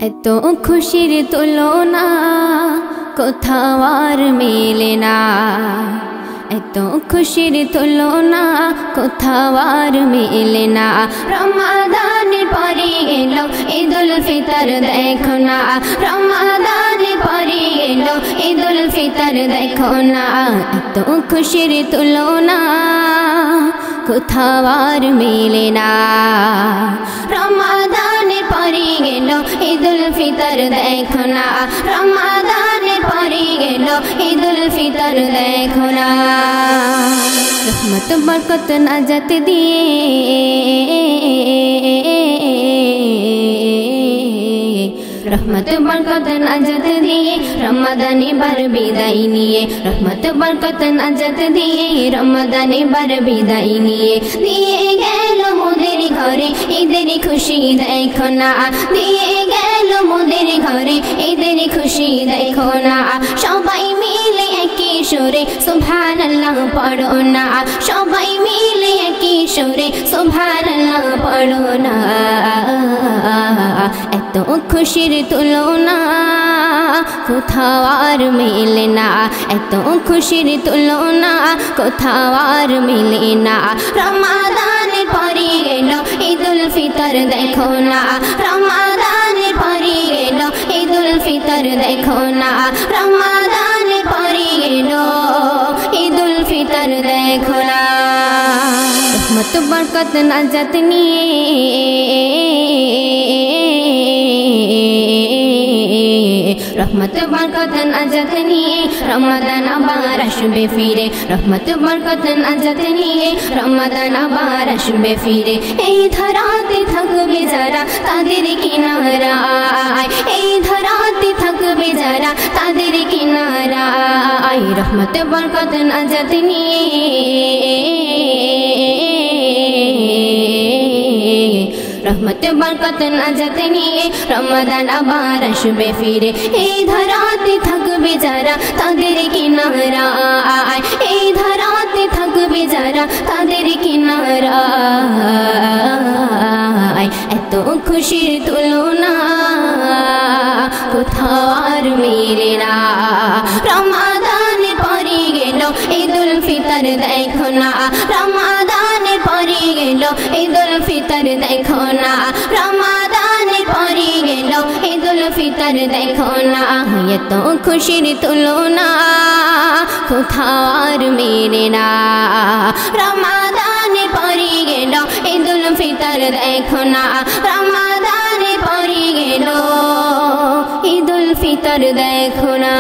এত খুশির তুলনা কোথাও আর মেলে না, এত খুশির তুলনা কোথাও আর মেলে না। রমাদানের পরে এলো ঈদুল ফিতর দেখো না, রমাদানের পরে এলো ঈদুল ফিতর দেখো না। এত খুশির তুলনা কোথাও আর মেলে না। রমাদানের পরে এলো ঈদুল ফিতর দেখো না, রমাদানের পরে এলো ঈদুল ফিতর দেখো না। রহমত বরকত নাজাত দিয়ে রহমত বরকত নাজাত দিয়ে রমাদানে বার বিদায় নিয়ে, রহমত বরকত নাজাত দিয়ে রমাদানে বার বিদায় নিয়ে। দিয়ে গেল মোদের ঘরে ঈদের খুশি দেখো না, দিয়ে গেল মোদের ঘরে ঈদের খুশি দেখো না। সবাই মিলে একই সুরে সুবহানাল্লাহ পড়ো না, সবাই মিলে একই সুরে সুবহানাল্লাহ পড়ো না। এত খুশির তুলনা কোথাও আর মেলে না, এত খুশির তুলনা কোথাও আর মেলে না। রমাদানের পরে এলো ঈদুল ফিতর দেখো না, রমাদানের পরে এলো ঈদুল ফিতর দেখো না, রমাদানের পরে এলো ঈদুল ফিতর দেখো না। রহমত বরকত নাজাত নিয়ে রহমত বরকত নাজাত নিয়ে রমাদান আবার আসবে ফিরে, রহমত বরকত নাজাত নিয়ে রমাদান আবার আসবে ফিরে। এই ধরাতে থাকবে যারা তাদের কিনারায়, এই ধরাতে থাকবে যারা তাদের কিনারায়। রহমত বরকত নাজাত নিয়ে রহমত বরকত নাজাত নিয়ে রমাদান আবার আসবে ফিরে। এই ধরাতে থাকবে যারা তাদের কিনারায়, এই ধরাতে থাকবে যারা তাদের কিনারায়। এত খুশির তুলনা কোথাও আর মেলে না। রমাদানের পরে গেল ঈদুল ফিতর দেখো না, রমাদানের পরে গেল ঈদুল ফিতর দেখো না, রমাদানের পরে গেল ঈদুল ফিতর দেখো না। এত খুশির তুলনা কোথাও আর মেলে না। রমাদানের পরে গেল ঈদুল ফিতর দেখো না, রমাদানের পরে গেল ঈদুল ফিতর দেখো না।